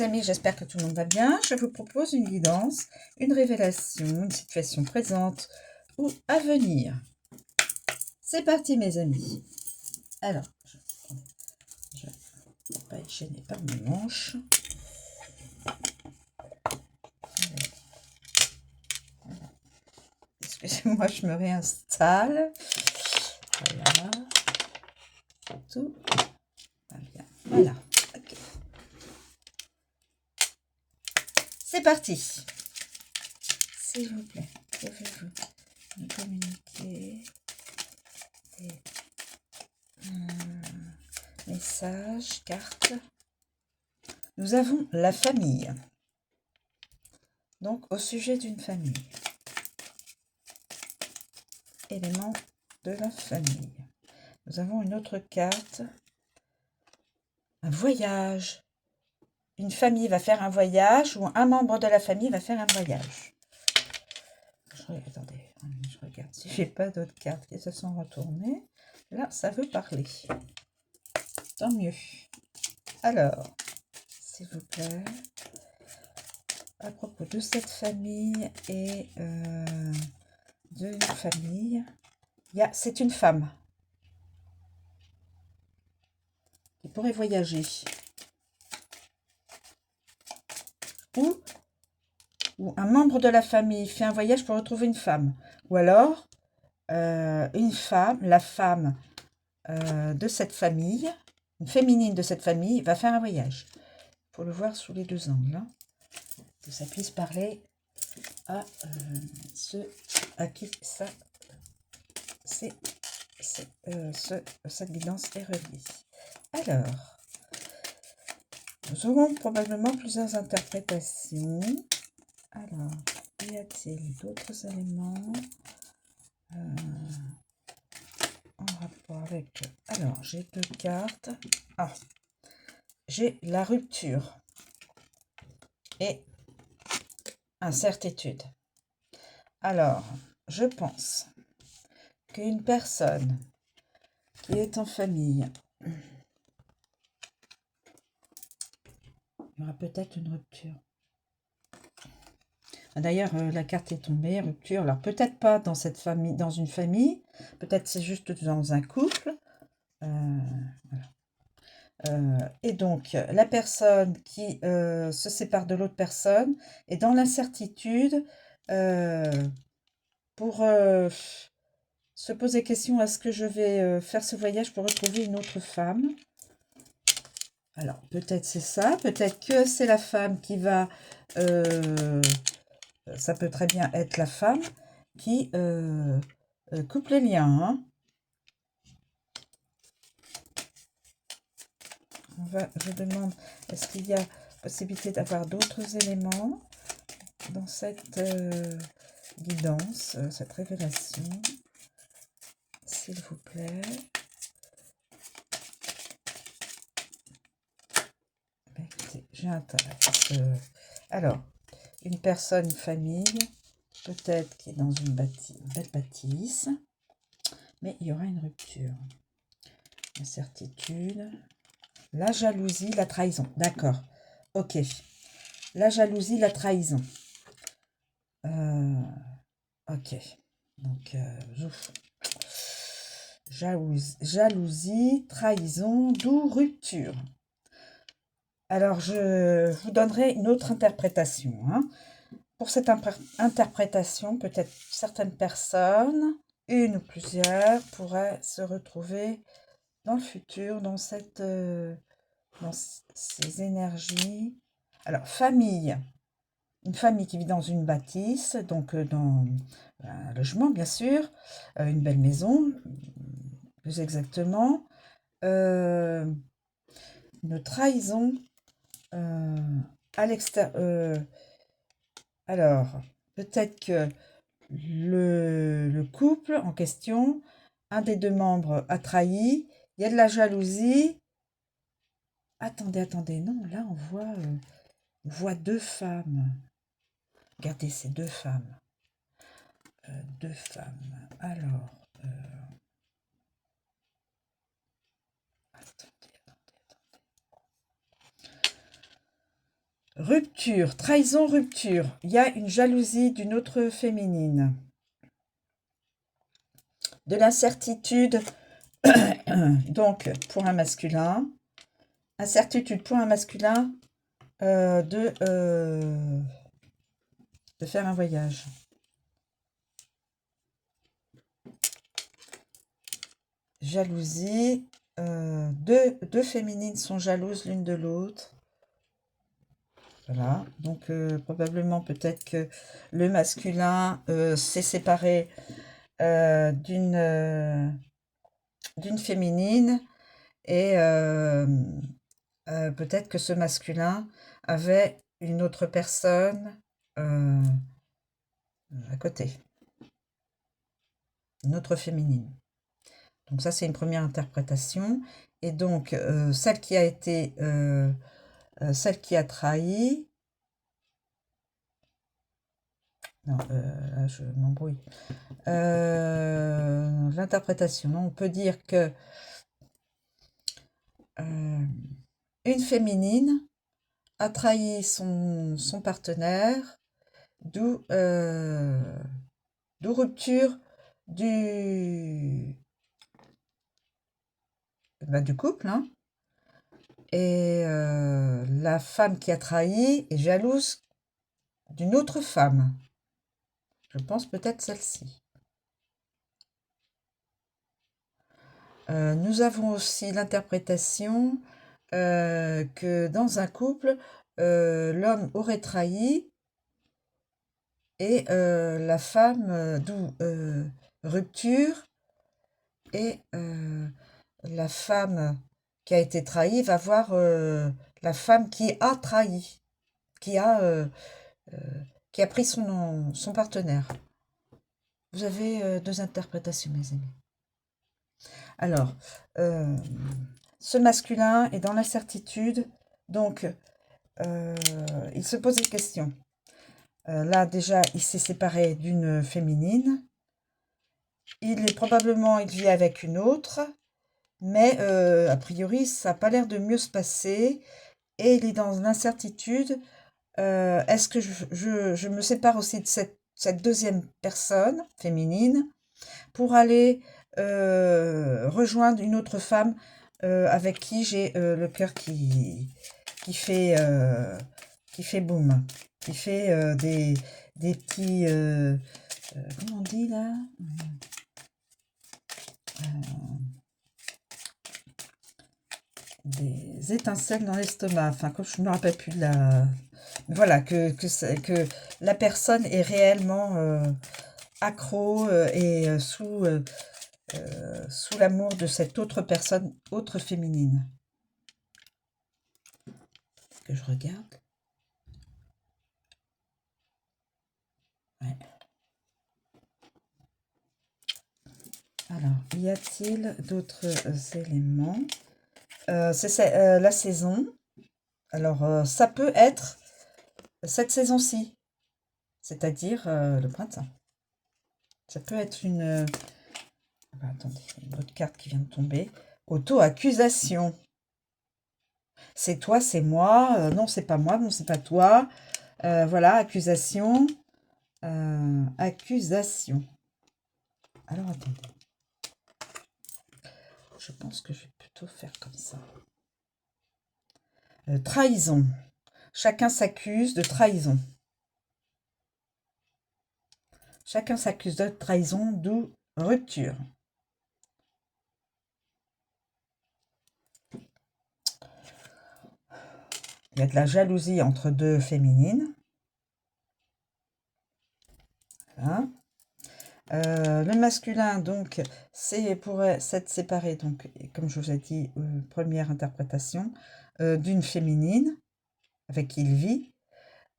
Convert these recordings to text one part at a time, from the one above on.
Amis, j'espère que tout le monde va bien. Je vous propose une guidance, une révélation, une situation présente ou à venir. C'est parti mes amis. Alors, je ne vais pas être gênée par mes manches. Voilà. Excusez-moi, je me réinstalle. Voilà. Tout va bien. Voilà. Okay. C'est parti. S'il vous plaît, pouvez-vous me communiquer des messages, cartes. Nous avons la famille. Donc, au sujet d'une famille. Éléments de la famille. Nous avons une autre carte. Un voyage. Une famille va faire un voyage ou un membre de la famille va faire un voyage. Attendez, je regarde si j'ai pas d'autres cartes qui se sont retournées. Là, ça veut parler. Tant mieux. Alors, s'il vous plaît, à propos de cette famille et d'une famille, c'est une femme qui pourrait voyager. Ou un membre de la famille fait un voyage pour retrouver une femme. Ou alors, une femme, la femme de cette famille, une féminine de cette famille, va faire un voyage. Il faut le voir sous les deux angles. Hein, que ça puisse parler à ceux à qui ça, cette guidance est reliée. Alors, nous aurons probablement plusieurs interprétations. Alors, y a-t-il d'autres éléments en rapport avec... Alors, j'ai deux cartes. Ah, j'ai la rupture et incertitude. Alors, je pense qu'une personne qui est en famille, il y aura peut-être une rupture. D'ailleurs, la carte est tombée, rupture. Alors, peut-être pas dans cette famille, dans une famille. Peut-être c'est juste dans un couple. Voilà. Et donc, la personne qui se sépare de l'autre personne est dans l'incertitude pour se poser question, est-ce que je vais faire ce voyage pour retrouver une autre femme? Alors, peut-être c'est ça, peut-être que c'est la femme qui va... ça peut très bien être la femme qui coupe les liens. Hein. Je demande, est-ce qu'il y a possibilité d'avoir d'autres éléments dans cette guidance, cette révélation, s'il vous plaît. Écoutez, j'ai intérêt. Alors, une personne, une famille, peut-être qui est dans une belle bâtisse, mais il y aura une rupture. Incertitude, la jalousie, la trahison. D'accord, ok. La jalousie, la trahison. Ok. Donc, jalousie, trahison, d'où rupture. Alors, je vous donnerai une autre interprétation. Hein. Pour cette interprétation, peut-être certaines personnes, une ou plusieurs, pourraient se retrouver dans le futur, dans ces énergies. Alors, famille. Une famille qui vit dans une bâtisse, donc dans un logement, bien sûr, une belle maison, plus exactement. Une trahison à l'extérieur. Alors, peut-être que le couple en question, un des deux membres a trahi, il y a de la jalousie. Attendez, non, là on voit deux femmes. Regardez ces deux femmes. Deux femmes. Alors, attendez. Rupture, trahison, rupture. Il y a une jalousie d'une autre féminine. De l'incertitude, donc pour un masculin. Incertitude pour un masculin de faire un voyage. Jalousie. Deux féminines sont jalouses l'une de l'autre. Voilà, donc probablement peut-être que le masculin s'est séparé d'une féminine et peut-être que ce masculin avait une autre personne à côté, une autre féminine. Donc ça, c'est une première interprétation. Et donc, celle qui a trahi... Non, là, je m'embrouille. L'interprétation, on peut dire que une féminine a trahi son partenaire, d'où rupture du couple, hein. Et la femme qui a trahi est jalouse d'une autre femme. Je pense peut-être celle-ci. Nous avons aussi l'interprétation que dans un couple, l'homme aurait trahi et la femme, d'où rupture, et la femme qui a été trahie va voir la femme qui a trahi, qui a pris son partenaire. Vous avez deux interprétations, mes amis. Alors, ce masculin est dans l'incertitude, donc il se pose des questions. Là, déjà, il s'est séparé d'une féminine. Il vit avec une autre, mais a priori, ça n'a pas l'air de mieux se passer. Et il est dans l'incertitude. Est-ce que je me sépare aussi de cette deuxième personne féminine pour aller rejoindre une autre femme avec qui j'ai le cœur qui fait boum, qui fait des petits comment on dit là, des étincelles dans l'estomac. Enfin, comme je ne me rappelle plus de la... Voilà, que la personne est réellement accro et sous l'amour de cette autre personne, autre féminine. Est-ce que je regarde? Ouais. Alors, y a-t-il d'autres éléments? C'est la saison. Alors, ça peut être cette saison-ci, c'est-à-dire le printemps. Ça peut être une... attendez, une autre carte qui vient de tomber. Auto-accusation. C'est toi, c'est moi. Non, c'est pas moi. Non, c'est pas toi. Voilà, accusation. Accusation. Alors, attendez. Je pense que je vais plutôt faire comme ça. Trahison. Chacun s'accuse de trahison. Chacun s'accuse de trahison, d'où rupture. Il y a de la jalousie entre deux féminines. Voilà. Le masculin, donc, pourrait s'être séparé, donc, comme je vous ai dit, première interprétation, d'une féminine avec qui il vit.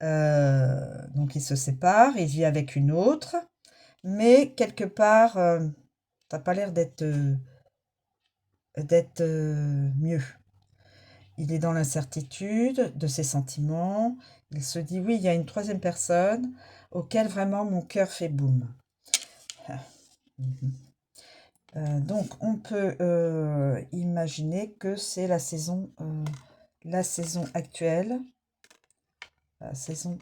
Donc, il se sépare, il vit avec une autre, mais quelque part, ça n'a pas l'air d'être mieux. Il est dans l'incertitude de ses sentiments. Il se dit, oui, il y a une troisième personne auquel vraiment mon cœur fait boum. Donc, on peut imaginer que c'est la saison actuelle. la saison.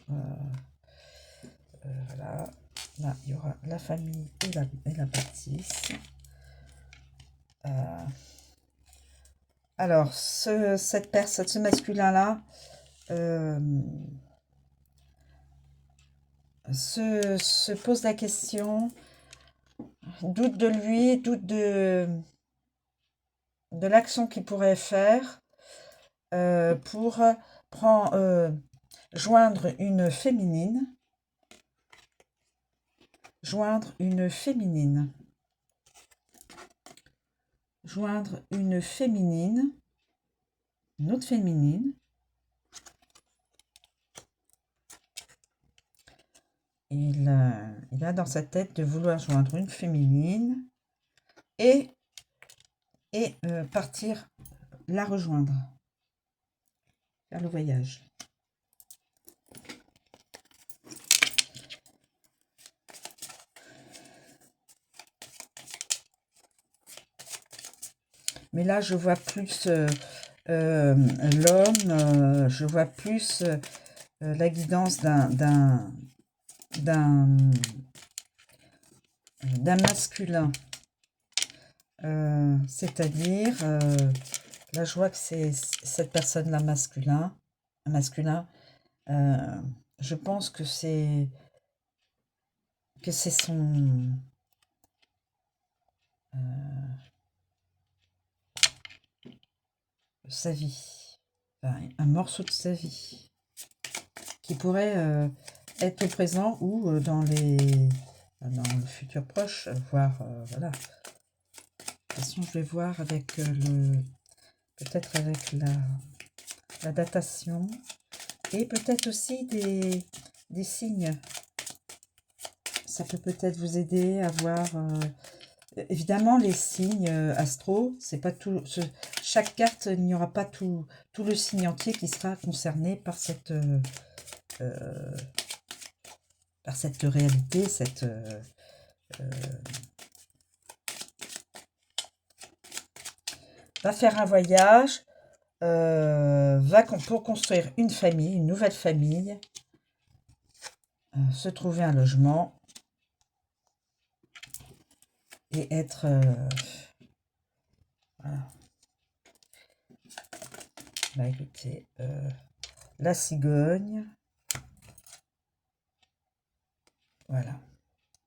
Voilà. Là, il y aura la famille et la bâtisse. Alors, cette personne, ce masculin-là, se pose la question, doute de lui, doute de l'action qu'il pourrait faire pour joindre une féminine. Joindre une féminine. Joindre une féminine. Une autre féminine. Il a dans sa tête de vouloir joindre une féminine et partir la rejoindre. Faire le voyage. Mais là, je vois plus l'homme, je vois plus la guidance d'un masculin. C'est-à-dire, là, je vois que c'est cette personne-là masculin. Je pense que c'est sa vie, enfin, un morceau de sa vie qui pourrait être au présent ou dans le futur proche, voire voilà. De toute façon, je vais voir avec peut-être avec la datation et peut-être aussi des signes. Ça peut peut-être vous aider à voir. Évidemment, les signes astro, c'est pas tout. Chaque carte, il n'y aura pas tout le signe entier qui sera concerné par cette réalité, va faire un voyage, pour construire une famille, une nouvelle famille, se trouver un logement et être voilà. Bah écoutez, la cigogne, voilà,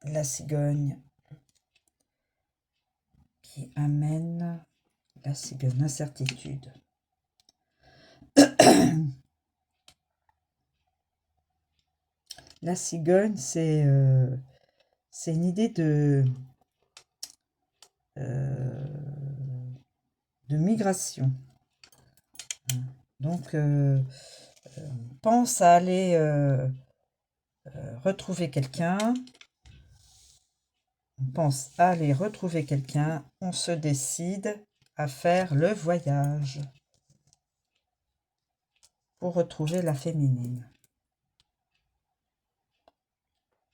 la cigogne qui amène la cigogne, l'incertitude. La cigogne, c'est une idée de migration. Donc, pense à aller retrouver quelqu'un. On pense à aller retrouver quelqu'un. On se décide à faire le voyage pour retrouver la féminine.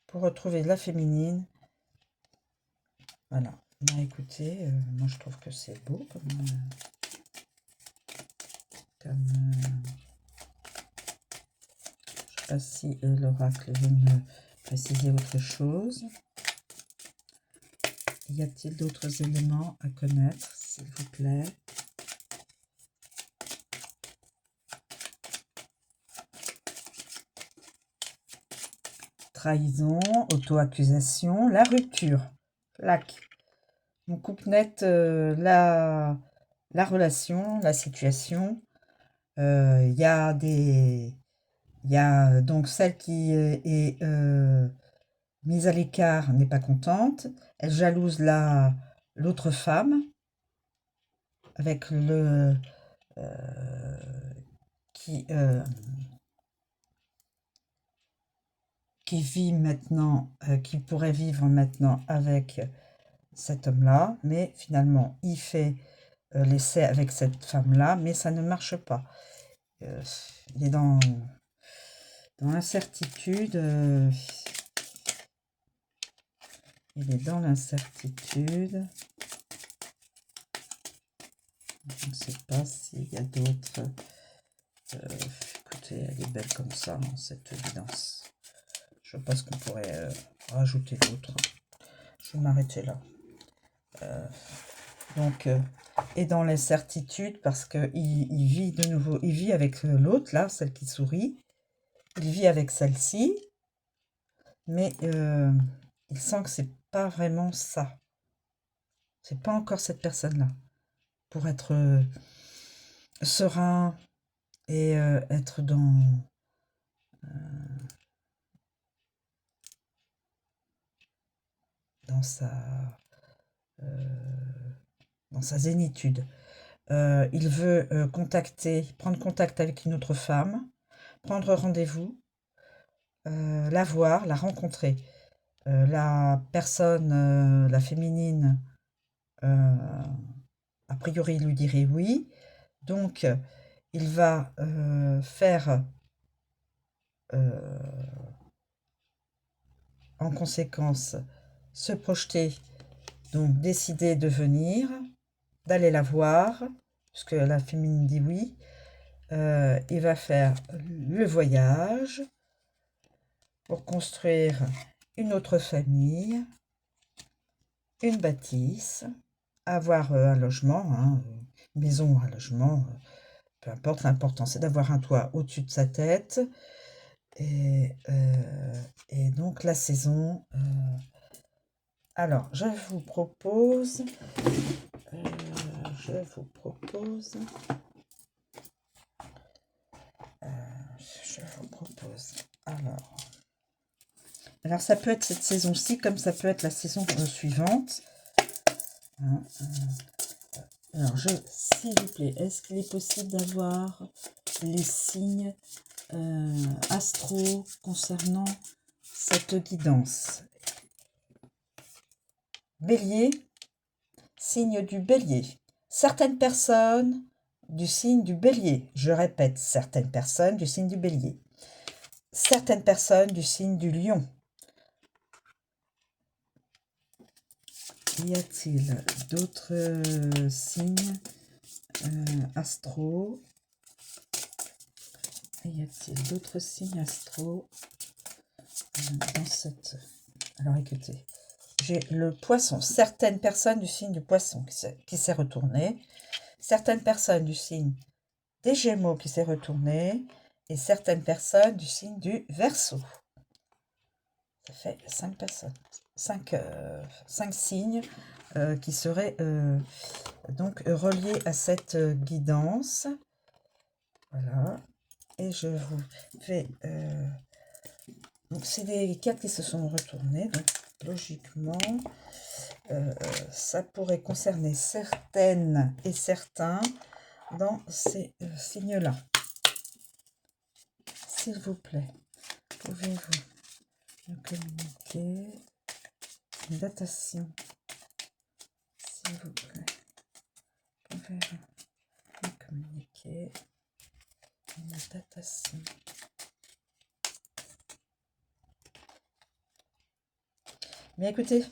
Pour retrouver la féminine. Voilà. Bah, écoutez, moi je trouve que c'est beau comme je sais pas si l'oracle veut me préciser autre chose. Y a-t-il d'autres éléments à connaître, s'il vous plaît? Trahison, auto-accusation, la rupture. Plaque. On coupe net la relation, la situation. Il y a donc celle qui est mise à l'écart, n'est pas contente. Elle jalouse l'autre femme avec qui vit maintenant, qui pourrait vivre maintenant avec cet homme-là, mais finalement il fait l'essai avec cette femme-là, mais ça ne marche pas. Il est dans l'incertitude. Il est dans l'incertitude. Je ne sais pas s'il y a d'autres. écoutez, elle est belle comme ça, hein, cette guidance. Je pense qu'on pourrait rajouter d'autres. Je vais m'arrêter là. Donc, et dans l'incertitude, parce qu'il vit de nouveau, il vit avec l'autre, là, celle qui sourit. Il vit avec celle-ci, mais il sent que c'est pas vraiment ça. C'est pas encore cette personne-là. Pour être serein et être dans sa zénitude. Il veut prendre contact avec une autre femme, prendre rendez-vous, la voir, la rencontrer. La personne, la féminine, a priori, lui dirait oui. Donc, il va faire en conséquence se projeter, donc décider de venir, d'aller la voir, puisque la féminine dit oui. Il va faire le voyage pour construire une autre famille, une bâtisse, avoir un logement, hein, une maison ou un logement, peu importe, l'important c'est d'avoir un toit au-dessus de sa tête. Et donc la saison, alors je vous propose, alors ça peut être cette saison-ci comme ça peut être la saison suivante. Hein, alors s'il vous plaît, est-ce qu'il est possible d'avoir les signes astro concernant cette guidance? Bélier, signe du Bélier. Certaines personnes du signe du Bélier, je répète, certaines personnes du signe du Bélier. Certaines personnes du signe du Lion. Y a-t-il d'autres signes astro? Y a-t-il d'autres signes astro dans cette... Alors écoutez, j'ai le Poisson. Certaines personnes du signe du Poisson qui s'est retourné. Certaines personnes du signe des Gémeaux qui s'est retourné. Et certaines personnes du signe du Verseau. Ça fait 5 personnes. 5 signes qui seraient donc reliés à cette guidance. Voilà. Et je vous fais... donc, c'est des cartes qui se sont retournées. Donc, logiquement, ça pourrait concerner certaines et certains dans ces signes-là. S'il vous plaît, pouvez-vous me communiquer une datation? S'il vous plaît, pouvez-vous me communiquer une datation? Mais écoutez,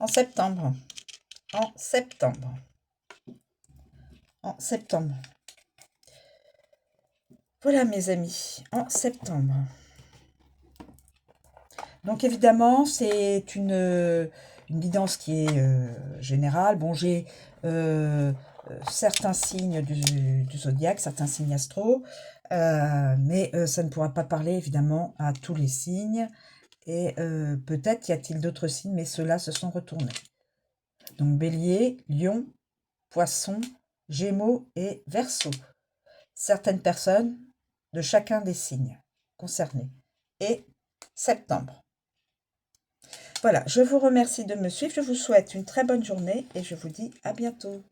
en septembre. Voilà mes amis, en septembre. Donc évidemment, c'est une guidance qui est générale. Bon, j'ai certains signes du zodiaque, certains signes astro, mais ça ne pourra pas parler évidemment à tous les signes. Et peut-être y a-t-il d'autres signes, mais ceux-là se sont retournés. Donc Bélier, Lion, Poisson, Gémeaux et Verseau. Certaines personnes de chacun des signes concernés. Et septembre. Voilà, je vous remercie de me suivre. Je vous souhaite une très bonne journée et je vous dis à bientôt.